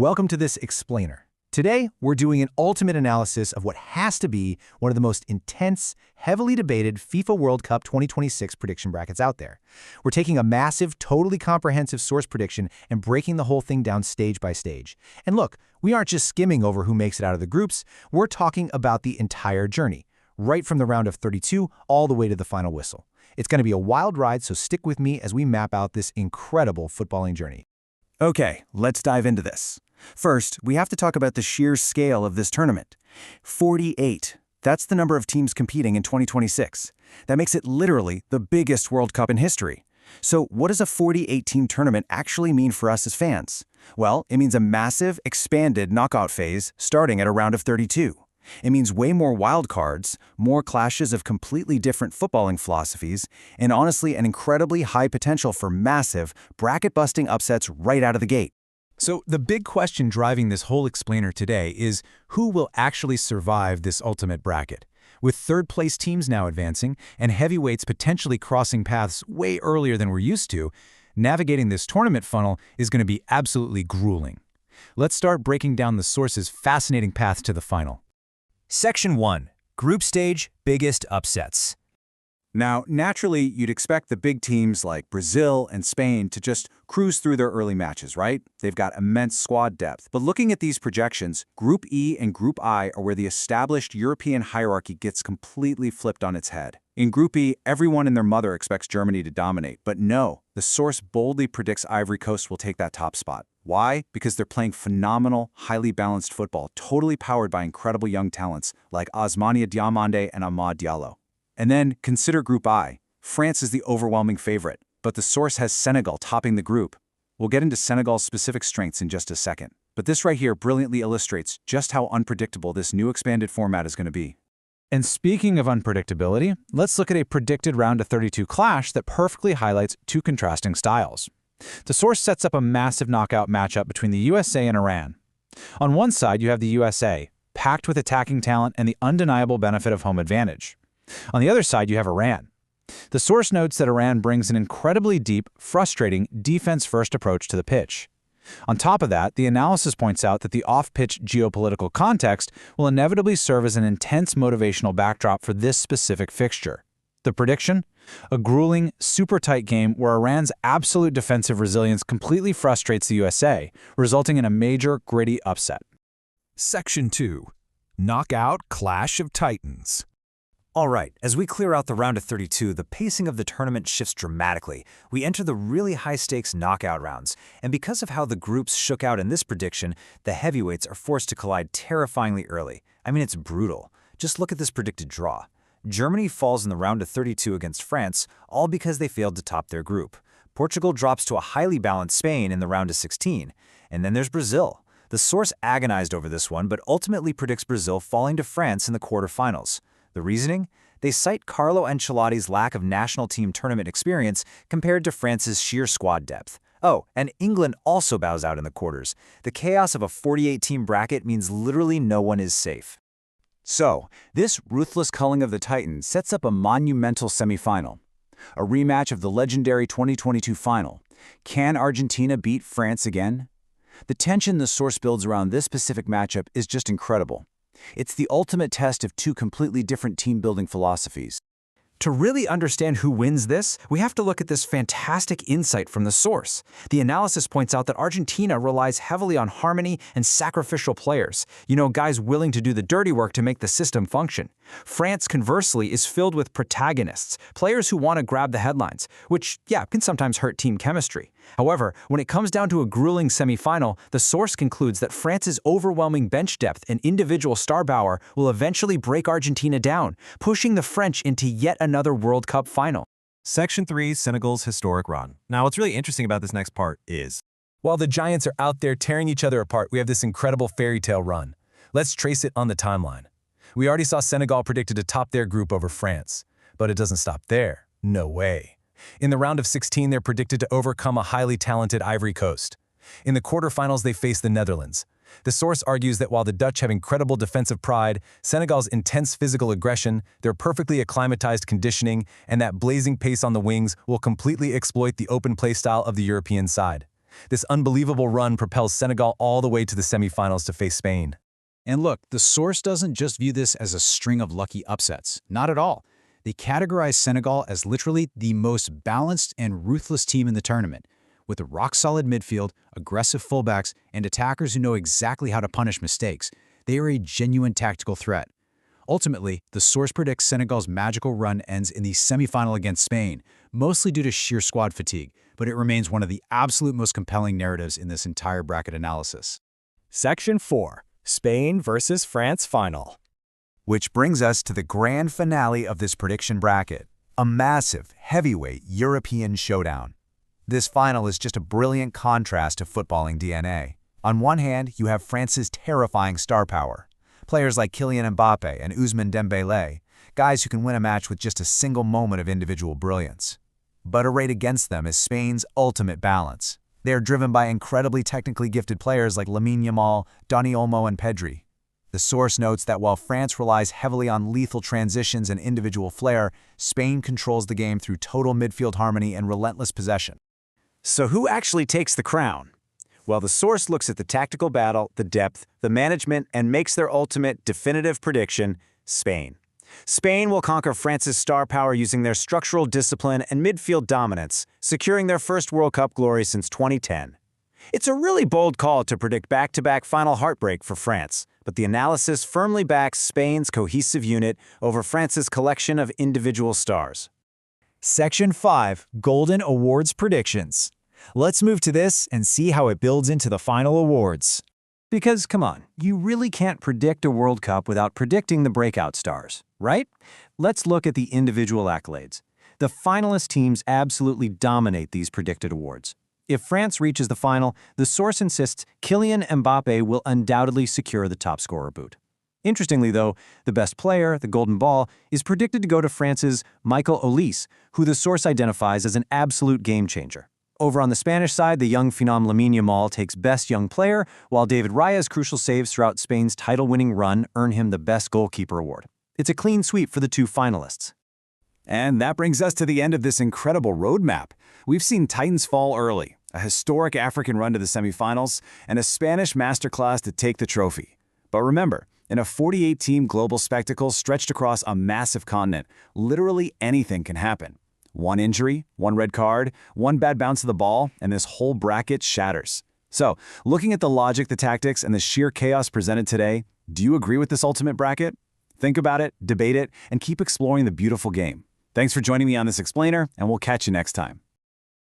Welcome to this explainer. Today, we're doing an ultimate analysis of what has to be one of the most intense, heavily debated FIFA World Cup 2026 prediction brackets out there. We're taking a massive, totally comprehensive source prediction and breaking the whole thing down stage by stage. And look, we aren't just skimming over who makes it out of the groups, we're talking about the entire journey, right from the round of 32 all the way to the final whistle. It's going to be a wild ride, so stick with me as we map out this incredible footballing journey. Okay, let's dive into this. First, we have to talk about the sheer scale of this tournament. 48. That's the number of teams competing in 2026. That makes it literally the biggest World Cup in history. So what does a 48-team tournament actually mean for us as fans? Well, it means a massive, expanded knockout phase starting at a round of 32. It means way more wild cards, more clashes of completely different footballing philosophies, and honestly an incredibly high potential for massive, bracket-busting upsets right out of the gate. So the big question driving this whole explainer today is who will actually survive this ultimate bracket? With third-place teams now advancing and heavyweights potentially crossing paths way earlier than we're used to, navigating this tournament funnel is going to be absolutely grueling. Let's start breaking down the source's fascinating path to the final. Section 1. Group Stage Biggest Upsets. Now, naturally, you'd expect the big teams like Brazil and Spain to just cruise through their early matches, right? They've got immense squad depth. But looking at these projections, Group E and Group I are where the established European hierarchy gets completely flipped on its head. In Group E, everyone and their mother expects Germany to dominate. But no, the source boldly predicts Ivory Coast will take that top spot. Why? Because they're playing phenomenal, highly balanced football, totally powered by incredible young talents like Ousmane Diomande and Amad Diallo. And then consider Group I. France is the overwhelming favorite, but the source has Senegal topping the group. We'll get into Senegal's specific strengths in just a second. But this right here brilliantly illustrates just how unpredictable this new expanded format is going to be. And speaking of unpredictability, let's look at a predicted round of 32 clash that perfectly highlights two contrasting styles. The source sets up a massive knockout matchup between the USA and Iran. On one side, you have the USA, packed with attacking talent and the undeniable benefit of home advantage. On the other side, you have Iran. The source notes that Iran brings an incredibly deep, frustrating, defense-first approach to the pitch. On top of that, the analysis points out that the off-pitch geopolitical context will inevitably serve as an intense motivational backdrop for this specific fixture. The prediction? A grueling, super tight game where Iran's absolute defensive resilience completely frustrates the USA, resulting in a major, gritty upset. Section 2. Knockout Clash of Titans. All right, as we clear out the round of 32, the pacing of the tournament shifts dramatically. We enter the really high-stakes knockout rounds, and because of how the groups shook out in this prediction, the heavyweights are forced to collide terrifyingly early. I mean, it's brutal. Just look at this predicted draw. Germany falls in the round of 32 against France, all because they failed to top their group. Portugal drops to a highly balanced Spain in the round of 16. And then there's Brazil. The source agonized over this one, but ultimately predicts Brazil falling to France in the quarterfinals. The reasoning? They cite Carlo Ancelotti's lack of national team tournament experience compared to France's sheer squad depth. Oh, and England also bows out in the quarters. The chaos of a 48-team bracket means literally no one is safe. So, this ruthless culling of the Titans sets up a monumental semifinal. A rematch of the legendary 2022 final. Can Argentina beat France again? The tension the source builds around this specific matchup is just incredible. It's the ultimate test of two completely different team-building philosophies. To really understand who wins this, we have to look at this fantastic insight from the source. The analysis points out that Argentina relies heavily on harmony and sacrificial players. Guys willing to do the dirty work to make the system function. France, conversely, is filled with protagonists, players who want to grab the headlines, which, can sometimes hurt team chemistry. However, when it comes down to a grueling semifinal, the source concludes that France's overwhelming bench depth and individual star power will eventually break Argentina down, pushing the French into yet another World Cup final. Section 3. Senegal's historic run. Now, what's really interesting about this next part is, While the Giants are out there tearing each other apart, we have this incredible fairy tale run. Let's trace it on the timeline. We already saw Senegal predicted to top their group over France, but it doesn't stop there. No way. In the round of 16, they're predicted to overcome a highly talented Ivory Coast. In the quarterfinals, they face the Netherlands. The source argues that while the Dutch have incredible defensive pride, Senegal's intense physical aggression, their perfectly acclimatized conditioning, and that blazing pace on the wings will completely exploit the open play style of the European side. This unbelievable run propels Senegal all the way to the semifinals to face Spain. And look, the source doesn't just view this as a string of lucky upsets. Not at all. They categorize Senegal as literally the most balanced and ruthless team in the tournament, with a rock-solid midfield, aggressive fullbacks, and attackers who know exactly how to punish mistakes. They are a genuine tactical threat. Ultimately, the source predicts Senegal's magical run ends in the semifinal against Spain, mostly due to sheer squad fatigue, but it remains one of the absolute most compelling narratives in this entire bracket analysis. Section 4. Spain versus France Final. Which brings us to the grand finale of this prediction bracket, a massive, heavyweight European showdown. This final is just a brilliant contrast to footballing DNA. On one hand, you have France's terrifying star power. Players like Kylian Mbappe and Ousmane Dembélé, guys who can win a match with just a single moment of individual brilliance. But arrayed against them is Spain's ultimate balance. They are driven by incredibly technically gifted players like Lamine Yamal, Dani Olmo, and Pedri. The source notes that while France relies heavily on lethal transitions and individual flair, Spain controls the game through total midfield harmony and relentless possession. So who actually takes the crown? Well, the source looks at the tactical battle, the depth, the management, and makes their ultimate definitive prediction: Spain. Spain will conquer France's star power using their structural discipline and midfield dominance, securing their first World Cup glory since 2010. It's a really bold call to predict back-to-back final heartbreak for France, but the analysis firmly backs Spain's cohesive unit over France's collection of individual stars. Section 5. Golden Awards Predictions. Let's move to this and see how it builds into the final awards. Because, come on, you really can't predict a World Cup without predicting the breakout stars, right? Let's look at the individual accolades. The finalist teams absolutely dominate these predicted awards. If France reaches the final, the source insists Kylian Mbappe will undoubtedly secure the top scorer boot. Interestingly, though, the best player, the Golden Ball, is predicted to go to France's Michael Olise, who the source identifies as an absolute game-changer. Over on the Spanish side, the young phenom Lamine Yamal takes Best Young Player, while David Raya's crucial saves throughout Spain's title-winning run earn him the Best Goalkeeper award. It's a clean sweep for the two finalists. And that brings us to the end of this incredible roadmap. We've seen Titans fall early, a historic African run to the semifinals, and a Spanish masterclass to take the trophy. But remember, in a 48-team global spectacle stretched across a massive continent, literally anything can happen. One injury, one red card, one bad bounce of the ball, and this whole bracket shatters. So, looking at the logic, the tactics, and the sheer chaos presented today, do you agree with this ultimate bracket? Think about it, debate it, and keep exploring the beautiful game. Thanks for joining me on this explainer, and we'll catch you next time.